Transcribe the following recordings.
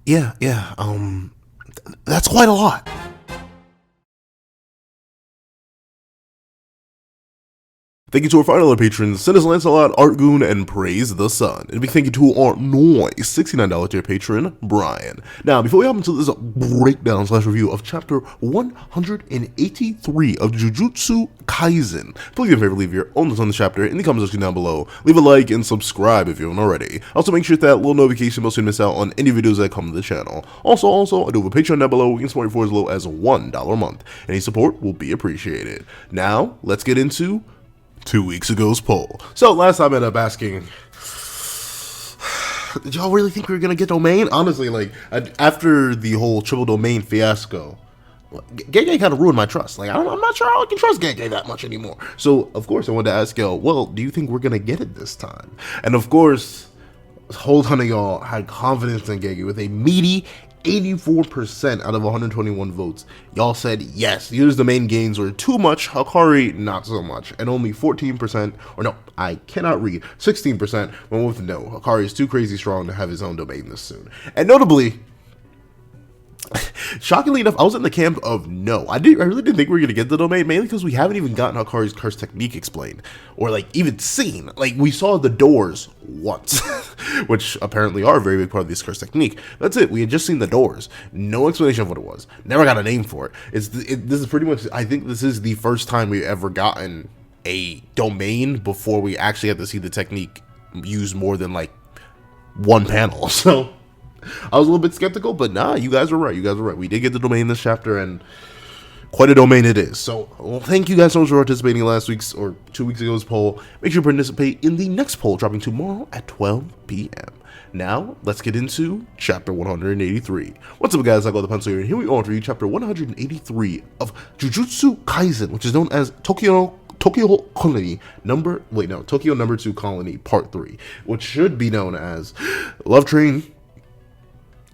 Yeah, that's quite a lot. Thank you to our final patrons, Sinus Lancelot, Artgoon, and Praise the Sun. And a big thank you to our noise $69 tier patron, Brian. Now, before we hop into this breakdown / review of chapter 183 of Jujutsu Kaisen, please do me a favor, leave your own thoughts on the chapter in the comment section down below. Leave a like and subscribe if you haven't already. Also, make sure to hit that little notification bell so you don't miss out on any videos that come to the channel. Also, I do have a Patreon down below. We can support you for as low as $1 a month. Any support will be appreciated. Now, let's get into 2 weeks ago's poll. So last time I ended up asking, did y'all really think we were gonna get domain? Honestly, like after the whole triple domain fiasco, Gege kind of ruined my trust. Like I'm not sure I can trust Gege that much anymore. So of course I wanted to ask y'all, well, do you think we're gonna get it this time? And of course, a whole ton of y'all had confidence in Gege with a meaty 84% out of 121 votes. Y'all said yes, Yu's domain gains were too much, Hakari not so much, and only 14%, or no, I cannot read, 16% went with no. Hakari is too crazy strong to have his own domain this soon. And notably, shockingly enough, I was in the camp of no. I really didn't think we were going to get the domain, mainly because we haven't even gotten Hakari's curse technique explained, or like even seen. Like we saw the doors once, which apparently are a very big part of this curse technique. That's it. We had just seen the doors. No explanation of what it was. Never got a name for it. This is pretty much, I think this is the first time we've ever gotten a domain before we actually had to see the technique used more than like one panel. So I was a little bit skeptical, but nah, you guys were right. We did get the domain this chapter, and quite a domain it is. So, well, thank you guys so much for participating in last week's or 2 weeks ago's poll. Make sure to participate in the next poll, dropping tomorrow at 12 p.m. Now, let's get into chapter 183. What's up, guys? I got the pencil here, and here we are for you, chapter 183 of Jujutsu Kaisen, which is known as Tokyo Colony number 2 Colony Part 3, which should be known as Love Train.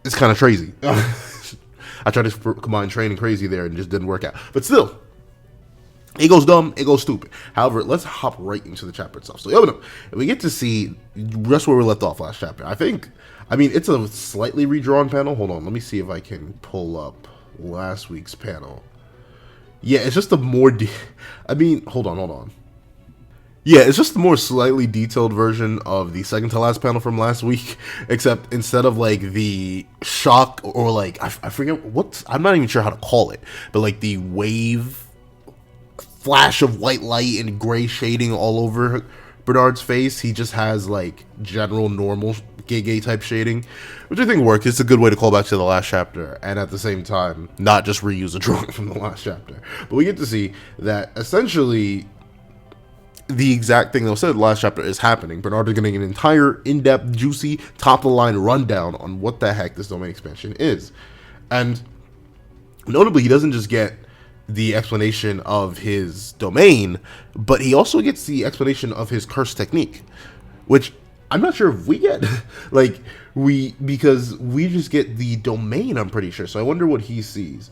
It's kind of crazy. I tried to combine train and crazy there and just didn't work out. But still, it goes dumb, it goes stupid. However, let's hop right into the chapter itself. So, we get to see just where we left off last chapter. I mean, it's a slightly redrawn panel. Hold on, let me see if I can pull up last week's panel. Yeah, it's just a more, hold on. Yeah, it's just a more slightly detailed version of the second to last panel from last week, except instead of like the shock or like, I forget I'm not even sure how to call it, but like the wave flash of white light and gray shading all over Bernard's face, he just has like general normal Gege type shading, which I think works. It's a good way to call back to the last chapter and at the same time not just reuse a drawing from the last chapter. But we get to see that essentially the exact thing that was said last chapter is happening. Bernard is getting an entire in-depth, juicy, top-of-the-line rundown on what the heck this domain expansion is. And notably, he doesn't just get the explanation of his domain, but he also gets the explanation of his curse technique, which I'm not sure if we get. Because we just get the domain, I'm pretty sure. So I wonder what he sees.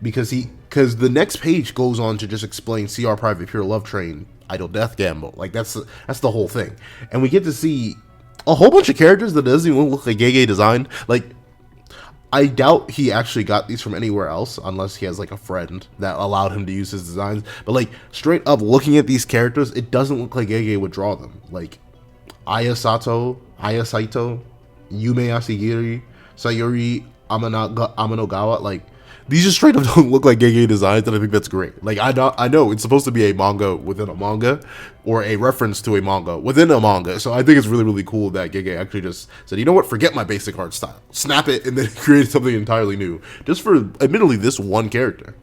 Because the next page goes on to just explain CR Private Pure Love Train Idle Death Gamble. Like that's the whole thing. And we get to see a whole bunch of characters that doesn't even look like Gege designed. Like I doubt he actually got these from anywhere else unless he has like a friend that allowed him to use his designs. But like straight up looking at these characters, it doesn't look like Gege would draw them. Like Aya Saito, Yume Asagiri, Sayuri Amanogawa, like these just straight up don't look like Gege designs, and I think that's great. Like I know it's supposed to be a manga within a manga, or a reference to a manga within a manga. So I think it's really, really cool that Gege actually just said, you know what, forget my basic art style, snap it, and then create something entirely new, just for admittedly this one character.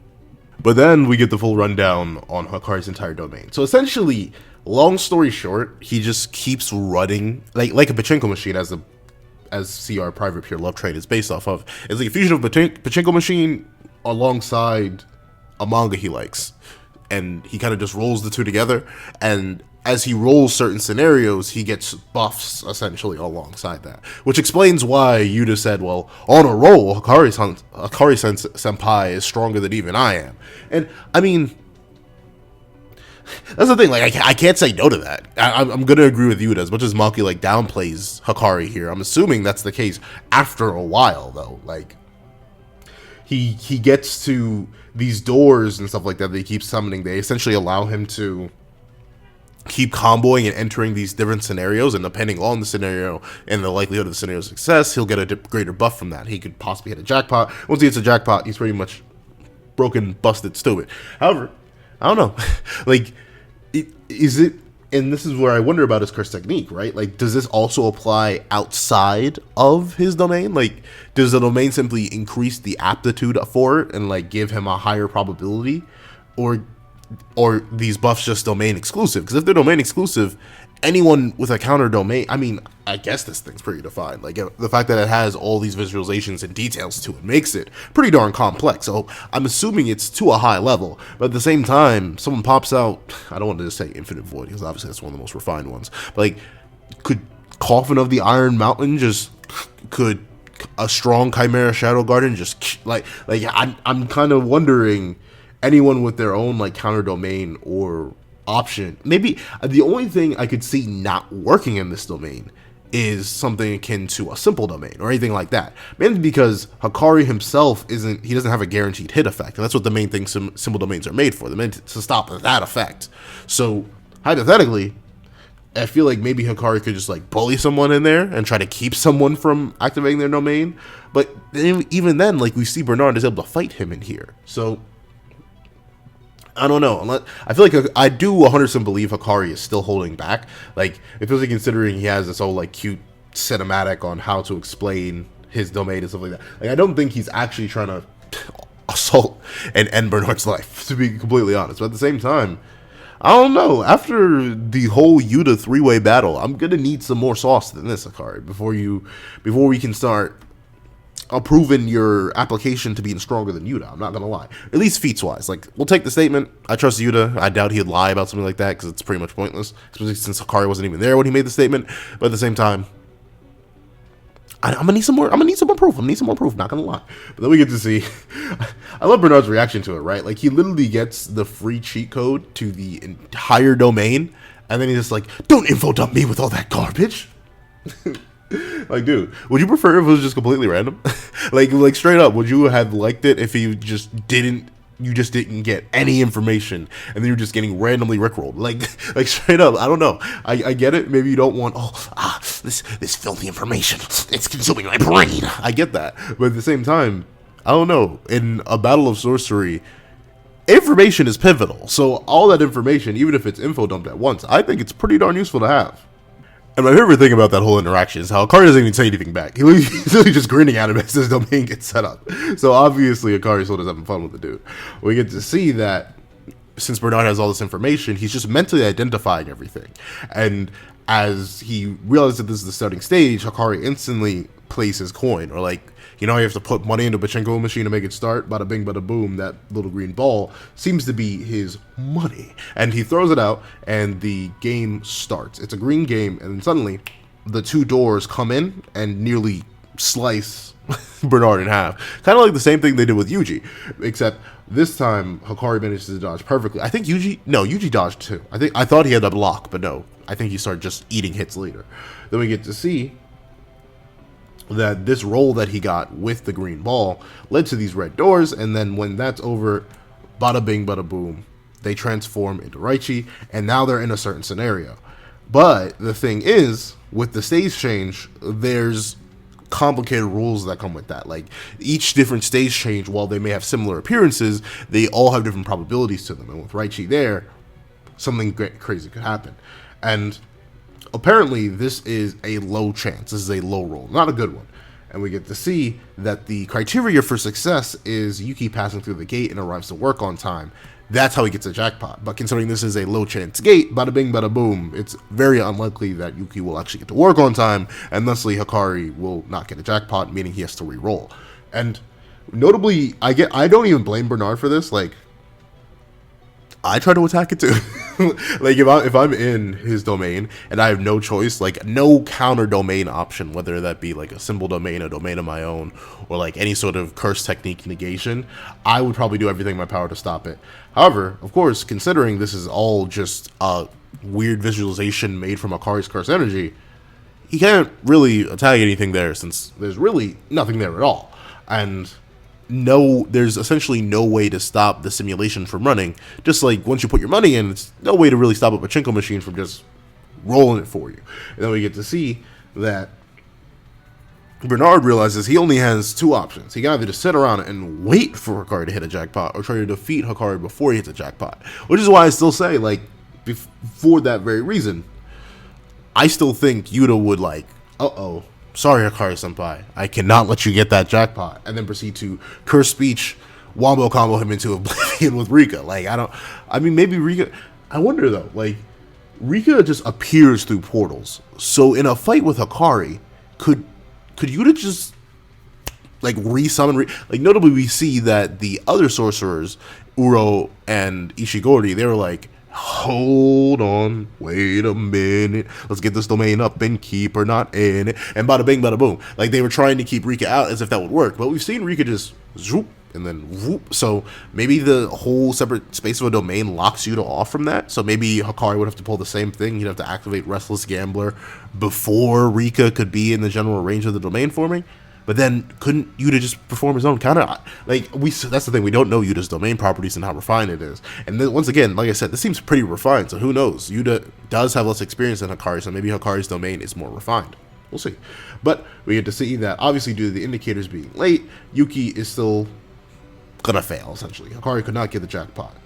But then we get the full rundown on Hakari's entire domain. So essentially, long story short, he just keeps running like a pachinko machine, as CR Private Pure Love Train is based off of. It's like a fusion of pachinko machine alongside a manga he likes, and he kind of just rolls the two together, and as he rolls certain scenarios, he gets buffs essentially alongside that, which explains why Yuta said, well, on a roll, Hakari Senpai is stronger than even I am. And I mean, That's the thing. Like, I can't say no to that. I'm gonna agree with you. As much as Maki like downplays Hakari here, I'm assuming that's the case after a while, though. Like, he gets to these doors and stuff like that. They keep summoning. They essentially allow him to keep comboing and entering these different scenarios, and depending on the scenario and the likelihood of the scenario's success, he'll get a greater buff from that. He could possibly hit a jackpot. Once he hits a jackpot, he's pretty much broken, busted, stupid. However, I don't know. Like, is it, and this is where I wonder about his curse technique, right? Like, does this also apply outside of his domain? Like, does the domain simply increase the aptitude for it and, like, give him a higher probability? Or these buffs just domain exclusive? Because if they're domain exclusive, anyone with a counter domain, I mean, I guess this thing's pretty defined. Like, the fact that it has all these visualizations and details to it makes it pretty darn complex. So I'm assuming it's to a high level. But at the same time, someone pops out, I don't want to just say Infinite Void, because obviously that's one of the most refined ones. But, like, could Coffin of the Iron Mountain could a strong Chimera Shadow Garden just, like I'm kind of wondering, anyone with their own, like, counter domain or option. Maybe the only thing I could see not working in this domain is something akin to a simple domain or anything like that. Mainly because Hakari himself he doesn't have a guaranteed hit effect, and that's what the main thing simple domains are made for. They're meant to stop that effect. So hypothetically, I feel like maybe Hakari could just, like, bully someone in there and try to keep someone from activating their domain. But even then, like, we see Bernard is able to fight him in here. So I don't know. I feel like I do 100% believe Hakari is still holding back. Like, it feels like, considering he has this whole, like, cute cinematic on how to explain his domain and stuff like that. Like, I don't think he's actually trying to assault and end Bernard's life, to be completely honest. But at the same time, I don't know. After the whole Yuta 3-way battle, I'm gonna need some more sauce than this, Hakari, before we can start approving your application to being stronger than Yuta. I'm not gonna lie. At least feats wise. Like, we'll take the statement. I trust Yuta. I doubt he'd lie about something like that, because it's pretty much pointless, especially since Hakari wasn't even there when he made the statement. But at the same time, I'm gonna need some more. I'm gonna need some more proof. Not gonna lie. But then we get to see. I love Bernard's reaction to it. Right, like, he literally gets the free cheat code to the entire domain, and then he's just like, "Don't info dump me with all that garbage." Like, dude, would you prefer if it was just completely random? like straight up, would you have liked it if you just didn't get any information and then you're just getting randomly rickrolled? Like straight up, I don't know. I get it. Maybe you don't want this filthy information. It's consuming my brain. I get that, but at the same time, I don't know. In a battle of sorcery, information is pivotal. So all that information, even if it's info dumped at once, I think it's pretty darn useful to have. And my favorite thing about that whole interaction is how Hakari doesn't even say anything back. He's literally just grinning at him as his domain gets set up. So obviously Hakari still is having fun with the dude. We get to see that since Bernard has all this information, he's just mentally identifying everything. And as he realizes that this is the starting stage, Hakari instantly plays his coin. Or, like, you know, you have to put money into a pachinko machine to make it start. Bada bing, bada boom. That little green ball seems to be his money. And he throws it out, and the game starts. It's a green game, and suddenly the two doors come in and nearly slice Bernard in half. Kind of like the same thing they did with Yuji, except this time Hakari manages to dodge perfectly. I think Yuji dodged too. I thought he had a block, but no. I think he started just eating hits later. Then we get to see that this roll that he got with the green ball led to these red doors, and then when that's over, bada bing, bada boom, they transform into Raichi, and now they're in a certain scenario. But the thing is, with the stage change, there's complicated rules that come with that. Like, each different stage change, while they may have similar appearances, they all have different probabilities to them, and with Raichi there, something crazy could happen. And apparently, this is a low chance. This is a low roll, not a good one. And we get to see that the criteria for success is Yuki passing through the gate and arrives to work on time. That's how he gets a jackpot. But considering this is a low chance gate, bada bing, bada boom, it's very unlikely that Yuki will actually get to work on time, and thusly Hakari will not get a jackpot, meaning he has to re-roll. And notably, I don't even blame Bernard for this. Like, I try to attack it too. Like if I'm in his domain and I have no choice, like no counter domain option, whether that be like a symbol domain, a domain of my own, or like any sort of curse technique negation, I would probably do everything in my power to stop it. However, of course, considering this is all just a weird visualization made from Hakari's curse energy, he can't really attack anything there since there's really nothing there at all. And there's essentially no way to stop the simulation from running. Just like once you put your money in, it's no way to really stop a pachinko machine from just rolling it for you. And then we get to see that Bernard realizes he only has two options. He can either just sit around and wait for Hakari to hit a jackpot, or try to defeat Hakari before he hits a jackpot. Which is why I still say, like, for that very reason, I still think Yuta would like, sorry Hakari-senpai, I cannot let you get that jackpot, and then proceed to curse speech, wombo combo him into oblivion with Rika. Like, maybe Rika, I wonder though, like, Rika just appears through portals. So in a fight with Hakari, could Yuta just, like, resummon, like, notably we see that the other sorcerers, Uro and Ishigori, they were like, hold on, wait a minute, let's get this domain up and keep her not in it, and bada bing bada boom. Like, they were trying to keep Rika out as if that would work, but we've seen Rika just zoop and then whoop. So maybe the whole separate space of a domain locks Yuta off from that. So maybe Hakari would have to pull the same thing. He'd have to activate Restless Gambler before Rika could be in the general range of the domain forming. But then couldn't Yuta just perform his own counter? Like, that's the thing, we don't know Yuta's domain properties and how refined it is. And then, once again, like I said, this seems pretty refined, so who knows? Yuta does have less experience than Hakari, so maybe Hakari's domain is more refined. We'll see. But we get to see that, obviously, due to the indicators being late, Yuki is still gonna fail, essentially. Hakari could not get the jackpot.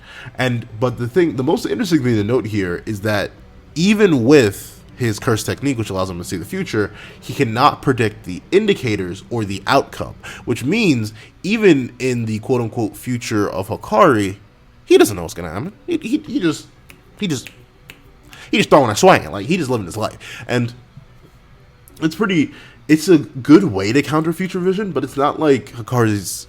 But the most interesting thing to note here is that even with his curse technique, which allows him to see the future, he cannot predict the indicators or the outcome, which means even in the quote-unquote future of Hakari, he doesn't know what's gonna happen. He just throwing a swing, like, he just living his life. And it's a good way to counter future vision, but it's not like Bernard's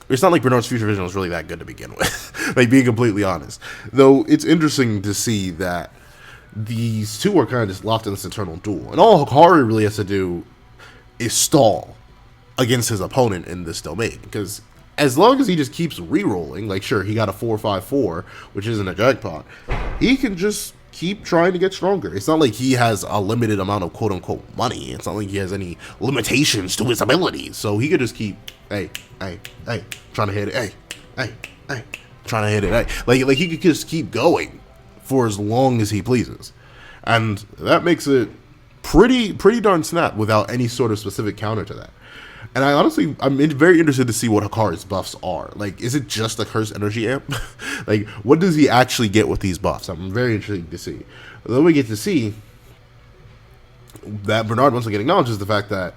future vision was really that good to begin with. Like, being completely honest, though, it's interesting to see that these two are kind of just locked in this eternal duel. And all Hakari really has to do is stall against his opponent in this domain. Because as long as he just keeps re-rolling, like, sure, he got a 4-5-4, which isn't a jackpot, he can just keep trying to get stronger. It's not like he has a limited amount of quote-unquote money. It's not like he has any limitations to his abilities. So he could just keep, hey, trying to hit it, hey, trying to hit it, hey. Like he could just keep going for as long as he pleases, and that makes it pretty darn snap without any sort of specific counter to that. And I'm very interested to see what Hakari's buffs are. Like, is it just a curse energy amp? Like, what does he actually get with these buffs? I'm very interested to see. Then we get to see that Bernard once again acknowledges the fact that,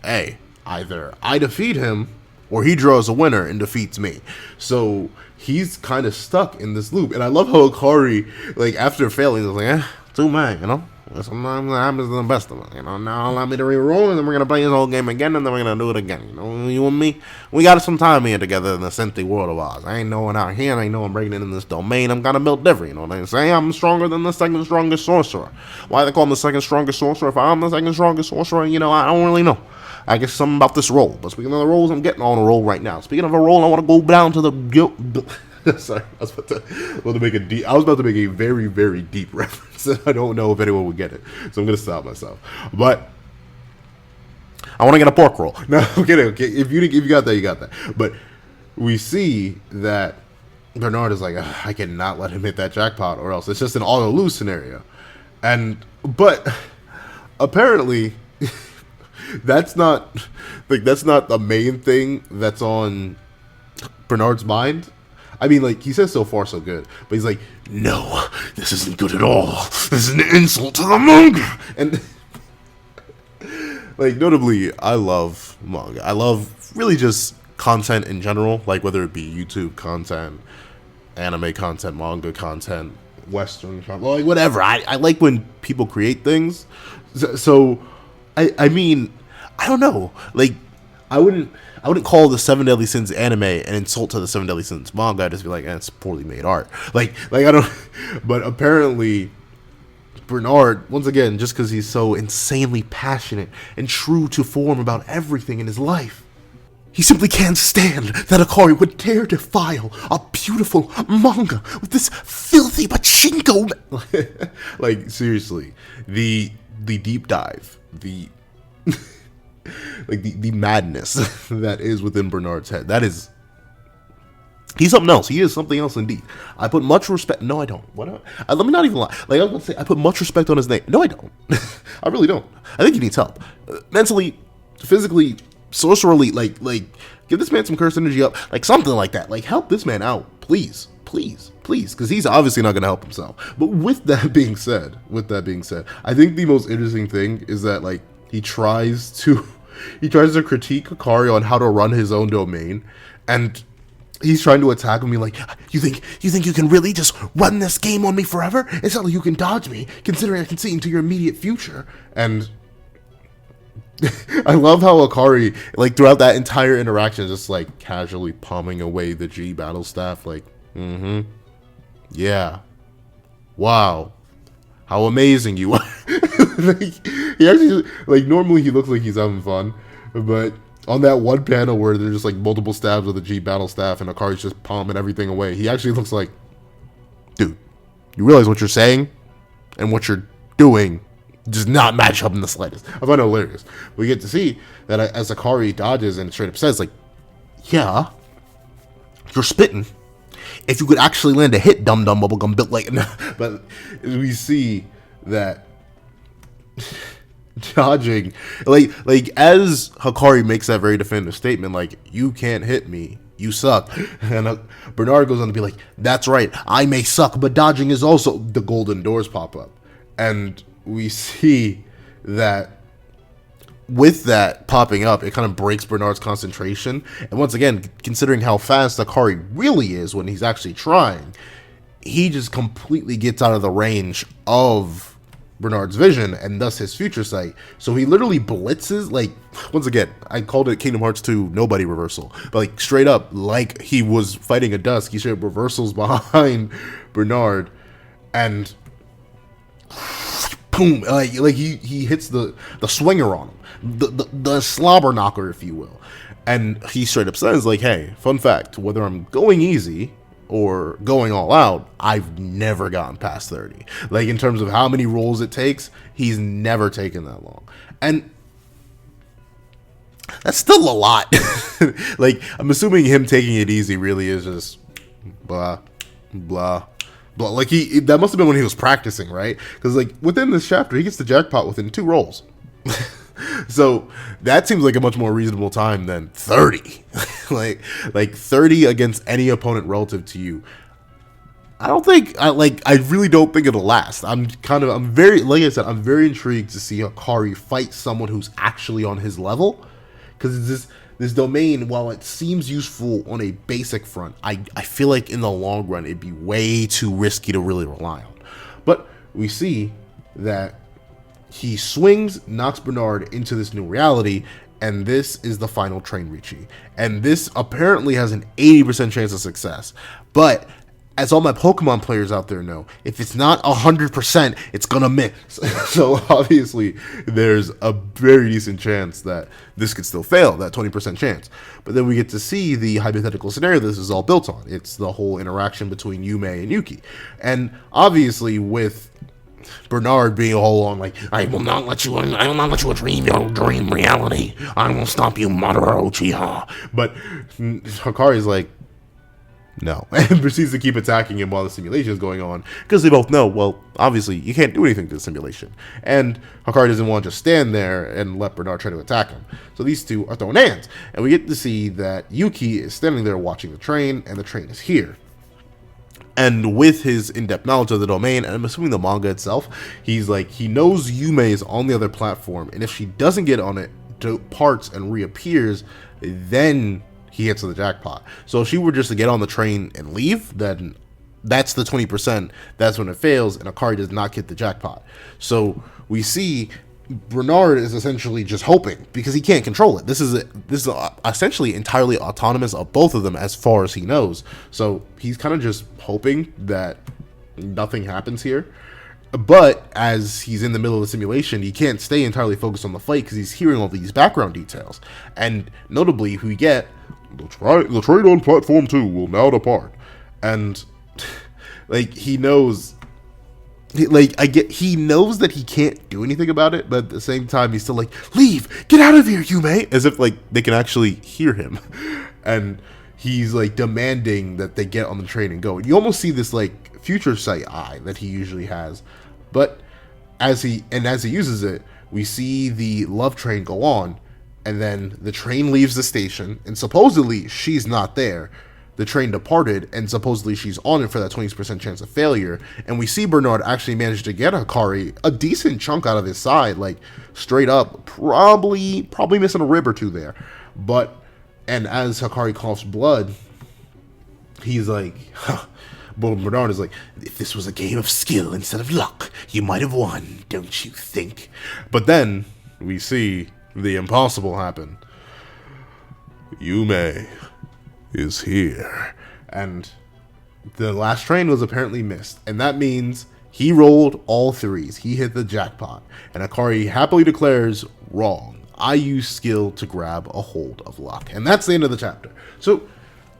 hey, either I defeat him or he draws a winner and defeats me. So he's kind of stuck in this loop. And I love how Hakari, like, after failing, is like, too bad, you know? Sometimes that happens to the best of us, you know? Now allow me to re-roll, and then we're going to play this whole game again, and then we're going to do it again, you know? You and me, we got some time here together in the empty world of ours. I ain't knowing out here, and I know I'm breaking in this domain. I'm kind of built different, you know what I'm saying? I'm stronger than the second strongest sorcerer. Why they call him the second strongest sorcerer? If I'm the second strongest sorcerer, you know, I don't really know. I guess something about this roll. But speaking of the rolls, I'm getting on a roll right now. Speaking of a roll, I want to go down to the... Sorry, I was about to make a very, very deep reference. I don't know if anyone would get it, so I'm gonna stop myself. But I want to get a pork roll. No, I'm kidding. Okay, if you got that, you got that. But we see that Bernard is like, I cannot let him hit that jackpot, or else it's just an auto lose scenario. But apparently, that's not the main thing that's on Bernard's mind. I mean, like, he says so far so good, but he's like, no, this isn't good at all. This is an insult to the manga. And, like, notably, I love manga. I love really just content in general, like whether it be YouTube content, anime content, manga content, Western content, like whatever. I like when people create things. So I mean, I don't know. Like, I I wouldn't call the Seven Deadly Sins anime an insult to the Seven Deadly Sins manga. I'd just be like, it's poorly made art. Like I don't. But apparently, Bernard, once again, just because he's so insanely passionate and true to form about everything in his life, he simply can't stand that Hakari would dare defile a beautiful manga with this filthy pachinko. Like, seriously, the deep dive, the like the madness that is within Bernard's head. That is, he's something else. He is something else indeed. I put much respect. No, I don't. What? Let me not even lie. Like I was gonna say, I put much respect on his name. No, I don't. I really don't. I think he needs help, mentally, physically, sorcererly. Like, give this man some curse energy up. Like something like that. Like help this man out, please, because he's obviously not gonna help himself. But with that being said, I think the most interesting thing is that like he tries to critique Hakari on how to run his own domain, and he's trying to attack me like, you think you can really just run this game on me forever? It's not like you can dodge me, considering I can see into your immediate future. And I love how Hakari, like throughout that entire interaction, just like casually palming away the G battle staff, like, yeah, wow, how amazing you are. Like, he actually, like, normally he looks like he's having fun, but on that one panel where there's just like multiple stabs of the G battle staff and Hakari's just palming everything away, he actually looks like, dude, you realize what you're saying and what you're doing does not match up in the slightest. I find it hilarious. We get to see that as Hakari dodges and straight up says like, yeah, you're spitting. If you could actually land a hit, dumb bubblegum built like, but we see that dodging, like as Hakari makes that very definitive statement, like, you can't hit me, you suck, and Bernard goes on to be like, that's right, I may suck, but dodging is also, the golden doors pop up, and we see that with that popping up, it kind of breaks Bernard's concentration, and once again, considering how fast Hakari really is when he's actually trying, he just completely gets out of the range of Bernard's vision and thus his future sight. So he literally blitzes, like, once again, I called it Kingdom Hearts 2 nobody reversal, but like straight up, like he was fighting a dusk, he straight up reversals behind Bernard and boom, like he hits the swinger on him, the slobber knocker, if you will, and he straight up says like, hey, fun fact, whether I'm going easy or going all out, I've never gotten past 30. Like, in terms of how many rolls it takes, he's never taken that long. And that's still a lot. Like, I'm assuming him taking it easy really is just blah, blah, blah. Like, that must have been when he was practicing, right? Because, like, within this chapter, he gets the jackpot within 2 rolls. So that seems like a much more reasonable time than 30. like 30 against any opponent relative to you. I really don't think it'll last. I'm very, like I said, I'm very intrigued to see Hakari fight someone who's actually on his level, because this domain, while it seems useful on a basic front, I feel like in the long run it'd be way too risky to really rely on. But we see that he swings, knocks Bernard into this new reality, and this is the final train Ricci. And this apparently has an 80% chance of success. But as all my Pokemon players out there know, if it's not 100%, it's gonna miss. So obviously, there's a very decent chance that this could still fail, that 20% chance. But then we get to see the hypothetical scenario this is all built on. It's the whole interaction between Yume and Yuki. And obviously, with Bernard being all on like, I will not let you dream your dream reality. I will stop you, Madara Uchiha. But Hakari's like, no, and proceeds to keep attacking him while the simulation is going on, because they both know, well, obviously you can't do anything to the simulation, and Hakari doesn't want to just stand there and let Bernard try to attack him. So these two are throwing hands, and we get to see that Yuki is standing there watching the train, and the train is here. And with his in-depth knowledge of the domain, and I'm assuming the manga itself, he's like, he knows Yume is on the other platform, and if she doesn't get on it, departs and reappears, then he hits the jackpot. So if she were just to get on the train and leave, then that's the 20%, that's when it fails, and Hakari does not get the jackpot. So we see Bernard is essentially just hoping because he can't control it. This is essentially entirely autonomous of both of them as far as he knows. So he's kind of just hoping that nothing happens here. But as he's in the middle of the simulation, he can't stay entirely focused on the fight because he's hearing all these background details. And notably, we get the train on platform 2 will now depart, and like he knows. He knows that he can't do anything about it, but at the same time, he's still like, leave, get out of here, Yume, as if, like, they can actually hear him. And he's, like, demanding that they get on the train and go. And you almost see this, like, future sight eye that he usually has. But as he uses it, we see the love train go on, and then the train leaves the station, and supposedly she's not there. The train departed, and supposedly she's on it for that 20% chance of failure. And we see Bernard actually manage to get Hakari a decent chunk out of his side, like straight up, probably missing a rib or two there. And as Hakari coughs blood, he's like, huh. But Bernard is like, if this was a game of skill instead of luck, you might have won, don't you think? But then we see the impossible happen. Yume is here, and the last train was apparently missed, and that means he rolled all threes. He hit the jackpot, and Hakari happily declares, wrong. I use skill to grab a hold of luck. And that's the end of the chapter. So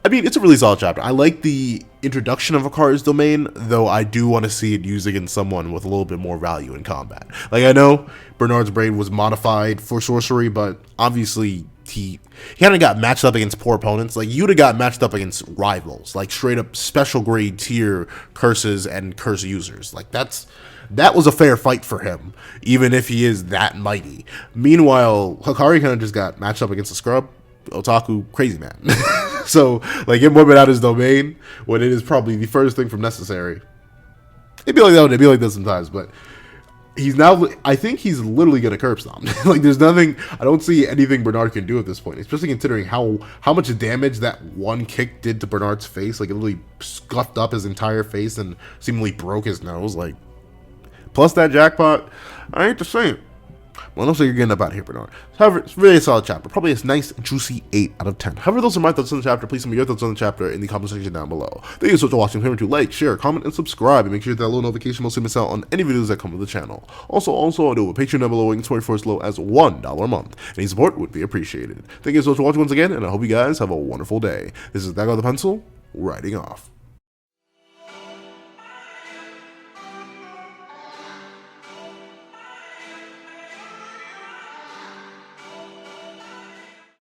I mean, it's a really solid chapter. I like the introduction of Hakari's domain, though I do want to see it used against someone with a little bit more value in combat. Like, I know Bernard's brain was modified for sorcery, but obviously he kind of got matched up against poor opponents. Like, you'd have got matched up against rivals, like straight up special grade tier curses and curse users. Like, that was a fair fight for him, even if he is that mighty. Meanwhile, Hakari kind of just got matched up against a scrub, otaku, crazy man. So, like, him whipping out his domain when it is probably the furthest thing from necessary. It'd be like that, it'd be like this sometimes, but he's now, I think he's literally gonna curb stomp. Like, there's nothing, I don't see anything Bernard can do at this point, especially considering how much damage that one kick did to Bernard's face. Like, it literally scuffed up his entire face and seemingly broke his nose. Like, plus that jackpot, I hate to say it. Well, looks like you're getting up out of here, Bernard. However, it's really a solid chapter. Probably a nice, juicy 8 out of 10. However, those are my thoughts on the chapter. Please send me your thoughts on the chapter in the comment section down below. Thank you so much for watching. Remember to like, share, comment, and subscribe. And make sure you hit that little notification bell so you miss out on any videos that come to the channel. Also, I do a Patreon down below, links for as low as $1 a month. Any support would be appreciated. Thank you so much for watching once again, and I hope you guys have a wonderful day. This is Dago the Pencil, writing off.